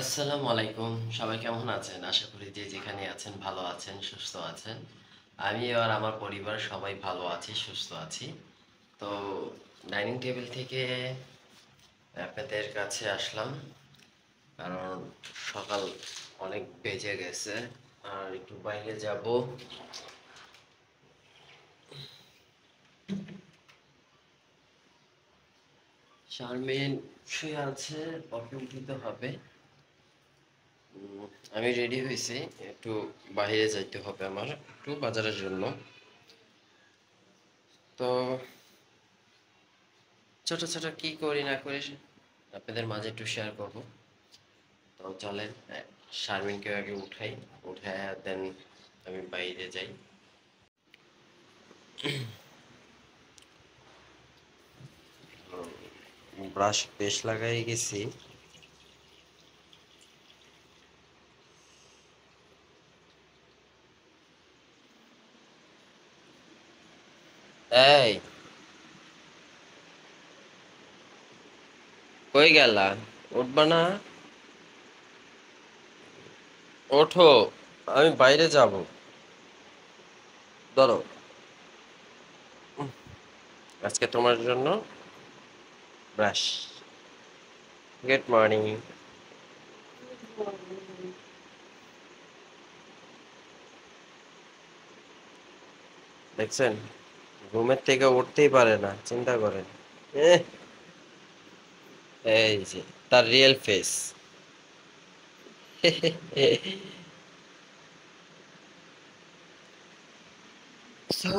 আসসালামু আলাইকুম। সবাই কেমন আছেন? আশা করি যে যেখানে আছেন ভালো আছেন, সুস্থ আছেন। আমি আর আমার পরিবার সবাই ভালো আছি, সুস্থ আছি। তো ডাইনিং টেবিল থেকে আপনাদের কাছে আসলাম, কারণ সকাল অনেক বেজে গেছে আর একটু বাইরে যাব। শারমিন শুয়ে আছে, ওকে উঠিতে হবে। আমি রেডি হয়েছি, একটু বাইরে যাইতে হবে আমার, একটু বাজারের জন্য। তো ছোট ছোট কি করি না করি আপনাদের মাঝে একটু শেয়ার করব। তো চলেন, শারমিনকে আগে উঠাই, উঠায় দেন আমি বাইরে যাই। ব্রাশ পেস্ট লাগাই গেছি। এই, কই গেলা? উঠবা না? ওঠো, আমি বাইরে যাব। ধরো, আজকে তোমার জন্য ব্রাশ। Good morning. দেখছেন, ঘুমের থেকে উঠতেই পারে না, চিন্তা করেন। এহ, এই যে তার রিয়েল ফেস। তো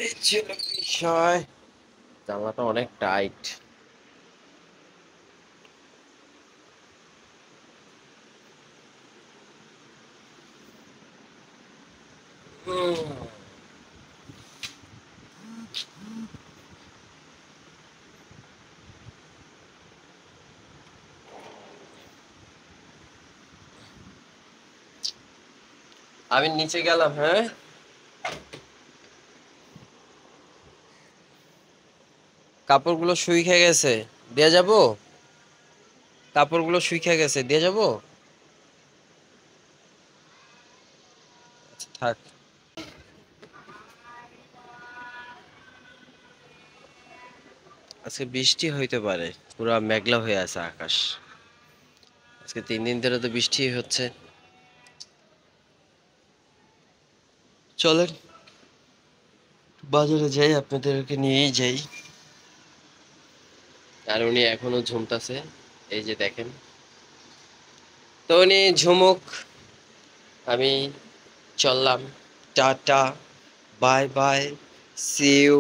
এই ছিল বিষয়। জানলাটা অনেক টাইট। আমি নিচে গেলাম, হ্যাঁ। কাপড়গুলো শুকিয়ে গেছে, দিয়ে যাব। কাপড়গুলো শুকিয়ে গেছে, দিয়ে যাব। আচ্ছা, থাক। আজকে বৃষ্টি হইতে পারে, পুরা মেঘলা হয়ে আছে আকাশ। আজকে 3 দিন ধরে তো বৃষ্টি হচ্ছে। চলেন বাজারে যাই, আপনাদেরকে নিয়েই যাই। আর উনি এখনো ঝুমতাছে, এই যে দেখেন। তো উনি ঝুমুক, আমি চললাম। Tata, bye bye, see you.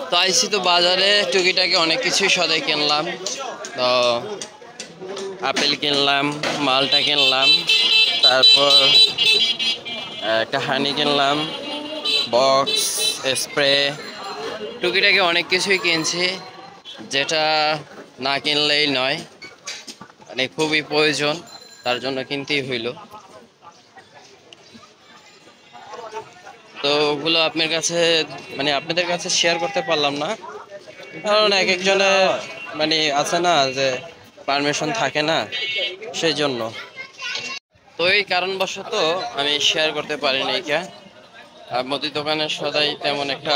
তো আইসি তো বাজারে, টুকিটাকি অনেক কিছুই সদাই কিনলাম। তো আপেল কিনলাম, মালটা কিনলাম, তারপর একটা হানি কিনলাম, বক্স, স্প্রে, টুকিটাকি অনেক কিছুই কিনছি, যেটা না কিনলেই নয়, মানে খুবই প্রয়োজন, তার জন্য কিনতেই হইলো। তো ওগুলো আপনার কাছে, মানে আপনাদের কাছে শেয়ার করতে পারলাম না, কারণ এক একজনের মানে আছে না যে পারমিশন থাকে না, সেই জন্য। তো এই কারণবশত আমি শেয়ার করতে পারি নাই। আর মুদি দোকানের সদাই তেমন একটা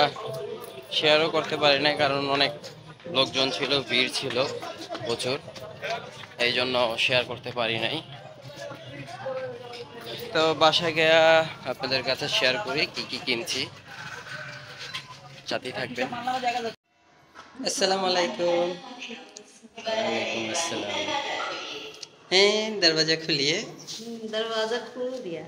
শেয়ারও করতে পারি নাই, কারণ অনেক লোকজন ছিল, ভিড় ছিল প্রচুর, এই জন্য শেয়ার করতে পারি নাই। তো বাসায় গিয়া আপনাদের কাছে শেয়ার করি কি কি কিনছি, সাথেই থাকবেন। আসসালামু আলাইকুম। ওয়ালাইকুম আসসালাম। হ্যাঁ, দরवाजा খুলিए। दरवाजा खोल दिया।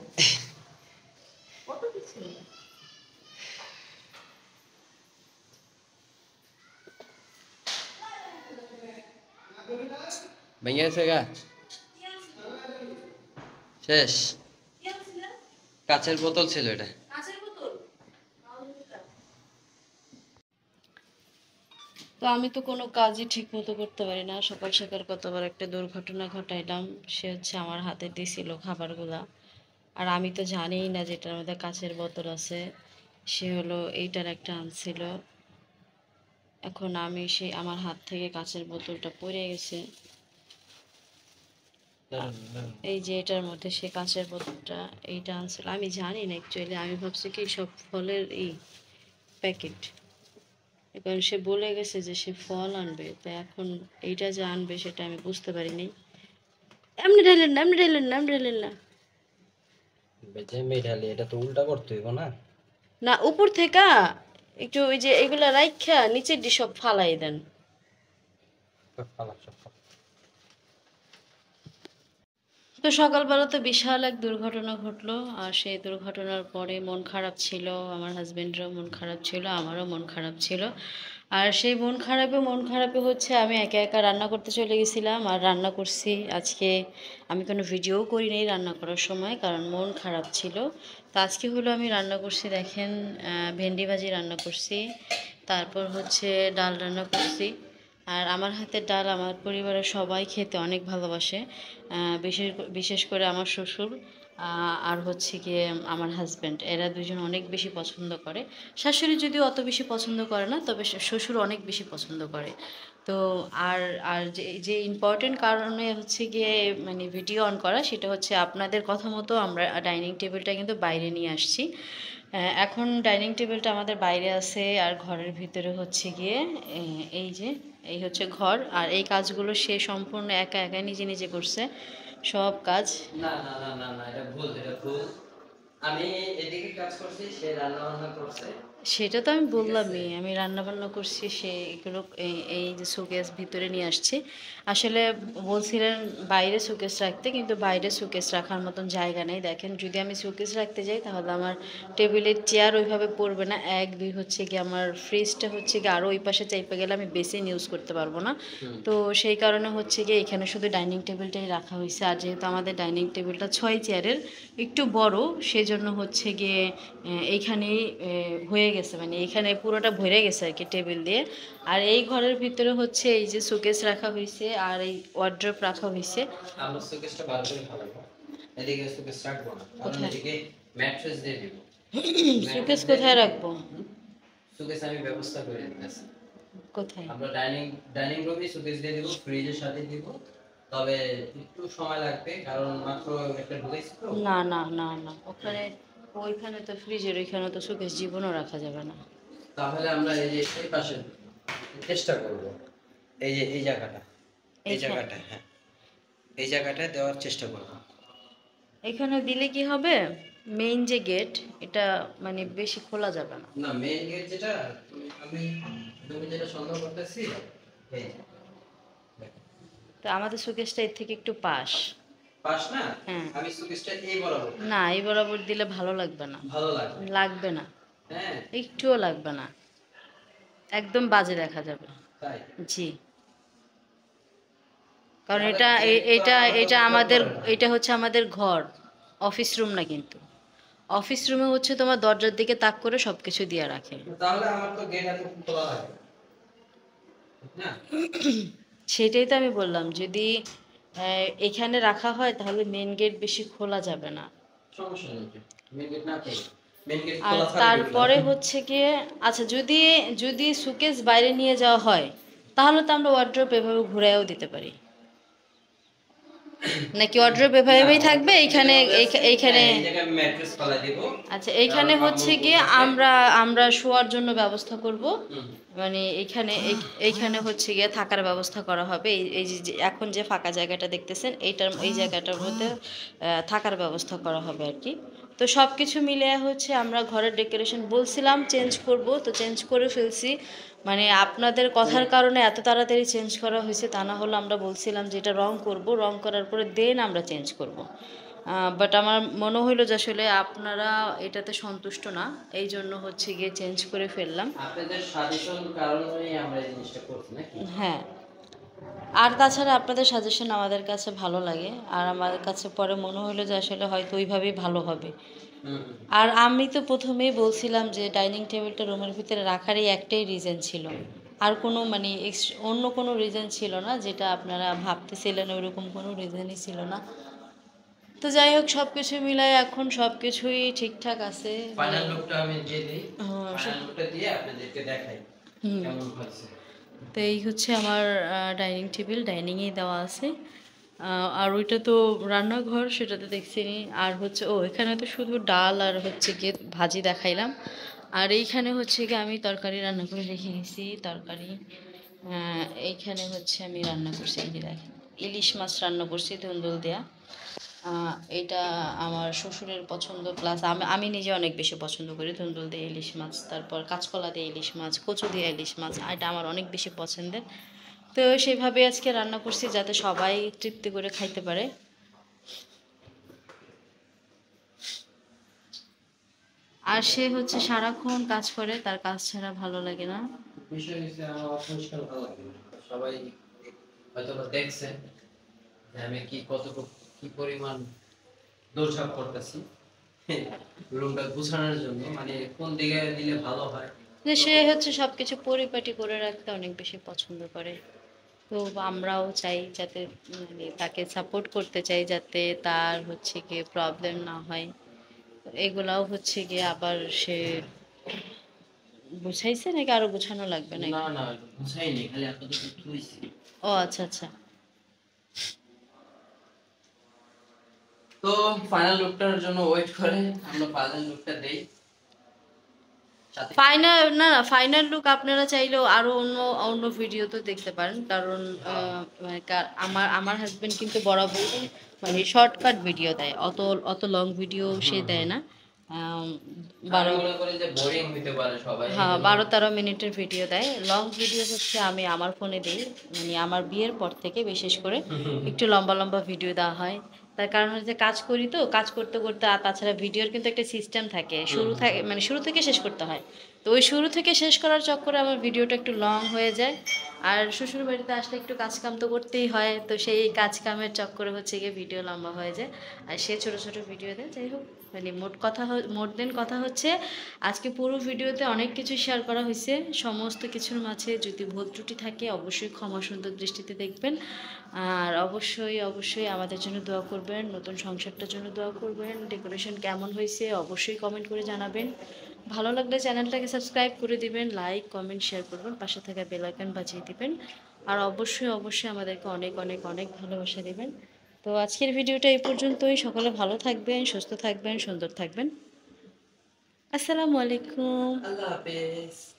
ভেঙে গেছে গা, শেষ। কাচের বোতল ছিল এটা। তো আমি তো কোনো কাজই ঠিক মতো করতে পারি না। সকাল সকাল কতবার একটা দুর্ঘটনা ঘটাইলাম। সে হচ্ছে আমার হাতে দিছিল খাবারগুলা, আর আমি তো জানিই না যেটার মধ্যে কাঁচের বোতল আছে। সে হলো এইটার একটা আনছিল, এখন আমি আমার হাত থেকে কাঁচের বোতলটা পড়ে গেছে। এই যে এটার মধ্যে সে কাঁচের বোতলটা এইটা আনছিল, আমি জানি না অ্যাকচুয়ালি, আমি ভাবছি কি সব ফলের এই প্যাকেট, কারণ সে বলে গেছে যে সে ফল আনবে, তো এখন এইটা যে আনবে সেটা আমি বুঝতে পারিনি। এমনি ঢাইলেন না, এমনি ঢাইলেন না, এমনি ঢাইলেন না। বেজে মেঢালি এটা তো উল্টা করতে হইব না। না, উপর থেকে একটু ওই যে এগুলা রাইখা নিচের ডি সব ফালাই দেন। তো সকালবেলা তো বিশাল এক দুর্ঘটনা ঘটলো, আর সেই দুর্ঘটনার পরে মন খারাপ ছিল, আমার হাজবেন্ডেরও মন খারাপ ছিল, আমারও মন খারাপ ছিল। আর সেই মন খারাপে হচ্ছে আমি একা একা রান্না করতে চলে গেছিলাম, আর রান্না করছি আজকে। আমি কোনো ভিডিও করি নাই রান্না করার সময়, কারণ মন খারাপ ছিল। তো আজকে হলো আমি রান্না করছি, দেখেন ভেন্ডি ভাজি রান্না করছি, তারপর হচ্ছে ডাল রান্না করছি। আর আমার হাতের ডাল আমার পরিবারের সবাই খেতে অনেক ভালোবাসে, বিশেষ করে আমার শ্বশুর আর হচ্ছে গিয়ে আমার হাজব্যান্ড, এরা দুজন অনেক বেশি পছন্দ করে। শাশুড়ি যদিও অত বেশি পছন্দ করে না, তবে শ্বশুর অনেক বেশি পছন্দ করে। তো আর আর যে যে ইম্পর্টেন্ট কারণে হচ্ছে গিয়ে মানে ভিডিও অন করা, সেটা হচ্ছে আপনাদের কথা মতো আমরা ডাইনিং টেবিলটা কিন্তু বাইরে নিয়ে আসছি। এখন ডাইনিং টেবিলটা আমাদের বাইরে আছে, আর ঘরের ভিতরে হচ্ছে গিয়ে এই যে এই হচ্ছে ঘর, আর এই কাজগুলো সে সম্পূর্ণ একা একা নিজে নিজে করছে সব কাজ। না না না না না, এটা ভুল, এটা ভুল। আমি এদিকে কাজ করছি, সে রান্না বান্না করছে। সেটা তো আমি ঠিক আছে। বললামই, আমি রান্না বান্না করছি, সে এগুলো এই যে শোকেস ভিতরে নিয়ে আসছে। আসলে বলছিলেন বাইরে শোকেস রাখতে, কিন্তু বাইরে শোকেস রাখার মতন জায়গা নেই। দেখেন, যদি আমি শোকেস রাখতে যাই তাহলে আমার টেবিলের চেয়ার ওইভাবে পড়বে না, এক দুই হচ্ছে কি আমার ফ্রিজটা হচ্ছে কি আরও ওই পাশে চাইপে গেলে আমি বেসিন ইউজ করতে পারবো না। তো সেই কারণে হচ্ছে গিয়ে এখানে শুধু ডাইনিং টেবিলটাই রাখা হয়েছে। আর যেহেতু আমাদের ডাইনিং টেবিলটা 6 চেয়ারের একটু বড়, সেজন্য হচ্ছে গিয়ে এইখানেই হয়ে গেছে, মানে এখানে পুরোটা ভরে গেছে আর কি টেবিল দিয়ে। আর এই ঘরের ভিতরে হচ্ছে এই যে শোকেস রাখা হয়েছে, আর এই ওয়ার্ড্রপ রাখা হয়েছে। আমরা সুকেশটা বার করে ফেলাবো, এদিকে সুকেশ রাখবো না, কারণ কোথায় এদিকে ম্যাট্রেস দিয়ে দিব। শোকেস কোথায় রাখবো? সুকেশ আমি ব্যবস্থা করে দিতেছি। কোথায়? আমরা ডাইনিং ডাইনিং রুমে সুকেশ দিয়ে দিব, ফ্রিজের সাথে দিব। তবে একটু সময় লাগবে, কারণ মাত্র একটা ঢুকেছি তো। না না না না, ওখানে ওইখানে তো ফ্রিজের ওইখানে তো শোকেস জীবনও রাখা যাবে না। তাহলে আমরা এই যে এই পাশে চেষ্টা করব, এই যে এই জায়গাটা, এই জায়গাটা, হ্যাঁ এই জায়গাটা দেওয়ার চেষ্টা করব। এখানে দিলে কি হবে, মেইন যে গেট এটা মানে বেশি খোলা যাবে না। না, মেইন গেট যেটা আমি তুমি যেটা সন্দেহ করতেছি, এই যে, দেখো। তো আমাদের শোকেসটা এর থেকে একটু পাশ। পাস না, হ্যাঁ। আমি সুকেশটা এই বরাবর, না, এই বরাবর দিলে ভালো লাগবে না। ভালো লাগবে। লাগবে না, হ্যাঁ একটুও লাগবে না, একদম বাজে দেখা যাবে। তাই। জি, কারণ তাহলে এটা গেটটা এটা অন্তত এটা block আমাদের, করে না। এটা হচ্ছে আমাদের ঘর, অফিস রুম না কিন্তু। অফিস রুমে হচ্ছে তোমার দরজার দিকে তাক করে সবকিছু দিয়ে রাখে। তাহলে আমার তো গেট এত খোলা লাগে না। সেটাই তো আমি বললাম, যদি এখানে রাখা হয় তাহলে মেন গেট বেশি খোলা যাবে না। সমস্যা নেই, মেইন গেট না খোলা, মেইন গেট আর খোলা থাকবে কেন? তারপরে হচ্ছে গিয়ে, আচ্ছা যদি যদি সুকেস বাইরে নিয়ে যাওয়া হয় তাহলে তো আমরা ওয়ার্ড্রোব এভাবে ঘুরাইও দিতে পারি, নাকি ওয়ার্ড্রোব এভাবেই থাকবে এইখানে এইখানে? এই জায়গায় ম্যাট্রেস ফেলা দিব। আচ্ছা, এইখানে হচ্ছে গিয়ে আমরা আমরা শোয়ার জন্য ব্যবস্থা করব, মানে এইখানে হচ্ছে গিয়ে থাকার ব্যবস্থা করা হবে। এই যে এখন যে ফাঁকা জায়গাটা দেখতেছেন এই জায়গাটার মধ্যে থাকার ব্যবস্থা করা হবে আর কি। তো সব কিছু মিলিয়ে হচ্ছে আমরা ঘরের ডেকোরেশন বলছিলাম চেঞ্জ করব, তো চেঞ্জ করে ফেলছি। মানে আপনাদের কথার কারণে এত তাড়াতাড়ি চেঞ্জ করা হয়েছে, তা না হলে আমরা বলছিলাম যে এটা রং করব, রং করার পরে দেন আমরা চেঞ্জ করব। বাট আমার মনে হইলো যে আসলে আপনারা এটাতে সন্তুষ্ট না, এই জন্য হচ্ছে গিয়ে চেঞ্জ করে ফেললাম। আপনাদের সাজেশন কারণেই আমরা এই জিনিসটা করছি নাকি? হ্যাঁ, আর তাছাড়া আপনাদের সাজেশন আমাদের কাছে ভালো লাগে, আর আমাদের কাছে পরে মনে হলো যে আসলে হয়তো ওইভাবেই ভালো হবে। আর আমি তো প্রথমেই বলছিলাম যে ডাইনিং টেবিলটা রুমের ভিতরে রাখারই একটাই রিজন ছিল, আর কোনো মানে অন্য কোনো রিজন ছিল না, যেটা আপনারা ভাবতেছিলেন ওইরকম কোনো রিজনই ছিল না। তো যাই হোক, সব কিছু মিলাই এখন সব কিছুই ঠিকঠাক আছে। ফাইনাল লুকটা আমি দিয়ে দিই, হ্যাঁ, ফাইনাল লুকটা দিয়ে আপনাদেরকে দেখাই হুম। কেমন হয়েছে। তো এই হচ্ছে আমার ডাইনিং টেবিল, ডাইনিংয়েই দেওয়া আছে। আর ওইটা তো রান্নাঘর, সেটাতে দেখছি নি। আর হচ্ছে এখানে তো শুধু ডাল আর হচ্ছে গিয়ে ভাজি দেখাইলাম। আর এইখানে হচ্ছে গিয়ে আমি তরকারি রান্না করে রেখে গেছি, তরকারি। এইখানে হচ্ছে আমি রান্না করছি, এই যে দেখেন, ইলিশ মাছ রান্না করছি ধুন্দুল দেয়া। এটা আমার শ্বশুরের পছন্দ, প্লাস আমি নিজে অনেক বেশি পছন্দ করি ধুন্দুল দিয়ে ইলিশ মাছ, তারপর কাঁচকলা দিয়ে ইলিশ মাছ, কচু দিয়ে ইলিশ মাছ, এটা আমার অনেক বেশি পছন্দের। তো সেভাবে আজকে রান্না করছি যাতে সবাই তৃপ্তি করে খাইতে পারে। আর সে হচ্ছে সারাক্ষণ কাজ করে, তার কাজ ছাড়া ভালো লাগে না। বিষয় হচ্ছে আমার অপরিষ্কার ভালো লাগে না। সবাই হয়তো বা দেখছে যে আমি কি পরিমাণ দৌড়ঝাঁপ করতেছি রুমটা গুছানোর জন্য, মানে কোন দিকে দিলে ভালো হয়। যে সে হচ্ছে সবকিছু পরিপাটি করে রাখতে অনেক বেশি পছন্দ করে। তো আমরাও চাই যাতে, মানে তাকে সাপোর্ট করতে চাই যাতে তার হচ্ছে গিয়ে প্রবলেম না হয়। তো এগুলাও হচ্ছে গিয়ে আবার সে গুছাইছে নাকি আরো গুছানো লাগবে নাকি? না না, গুছাইনি, খালি এতটুকু ধুইছি। ও আচ্ছা আচ্ছা। তো ফাইনাল লুকটার জন্য ওয়েট করে, আমরা ফাইনাল লুকটা দেই। ফাইনাল না না, ফাইনাল লুক আপনারা চাইলেও আরো অন্য অন্য ভিডিও তো দেখতে পারেন, কারণ মানে আমার হাজবেন্ড কিন্তু বরাবরই মানে শর্টকাট ভিডিও দেয়, অত অত লং ভিডিও সে দেয় না। আম, আমি বারো মনে করি যে বোরিং হইতে পারে সবাই, এই হ্যাঁ, জন্য 12-13 মিনিটের ভিডিও দেয়। লং ভিডিও হচ্ছে আমি আমার ফোনে দিই, মানে আমার বিয়ের পর থেকে বিশেষ করে একটু লম্বা লম্বা ভিডিও দেওয়া হয়। তার কারণ হচ্ছে কাজ করি তো, কাজ করতে করতে, আর তাছাড়া ভিডিওর কিন্তু একটা সিস্টেম থাকে, মানে শুরু থেকে শেষ করতে হয়। তো ওই শুরু থেকে শেষ করার চক্করে আমার ভিডিওটা একটু লং হয়ে যায়। আর শ্বশুর বাড়িতে আসলে একটু কাজ কাম তো করতেই হয়, তো সেই কাজ কামের চক্করে হচ্ছে গিয়ে ভিডিও লম্বা হয়ে যায়। আর সে ছোট ছোট ভিডিও দেয়। যাই হোক, মানে মোট দেন কথা হচ্ছে আজকে পুরো ভিডিওতে অনেক কিছু শেয়ার করা হয়েছে। সমস্ত কিছুর মাঝে যদি ভুল ত্রুটি থাকে অবশ্যই ক্ষমা সুন্দর দৃষ্টিতে দেখবেন। আর অবশ্যই অবশ্যই আমাদের জন্য দোয়া করবেন, নতুন সংসারটার জন্য দোয়া করবেন। ডেকোরেশন কেমন হয়েছে অবশ্যই কমেন্ট করে জানাবেন। ভালো লাগলে চ্যানেলটাকে সাবস্ক্রাইব করে দিবেন, লাইক কমেন্ট শেয়ার করবেন, পাশে থাকা বেল আইকন বাজিয়ে দিবেন। আর অবশ্যই অবশ্যই আমাদেরকে অনেক অনেক অনেক ভালোবাসা দিবেন। তো আজকের ভিডিওটা এই পর্যন্তই। সকলে ভালো থাকবেন, সুস্থ থাকবেন, সুন্দর থাকবেন। আসসালামু আলাইকুম। আল্লাহ হাফেজ।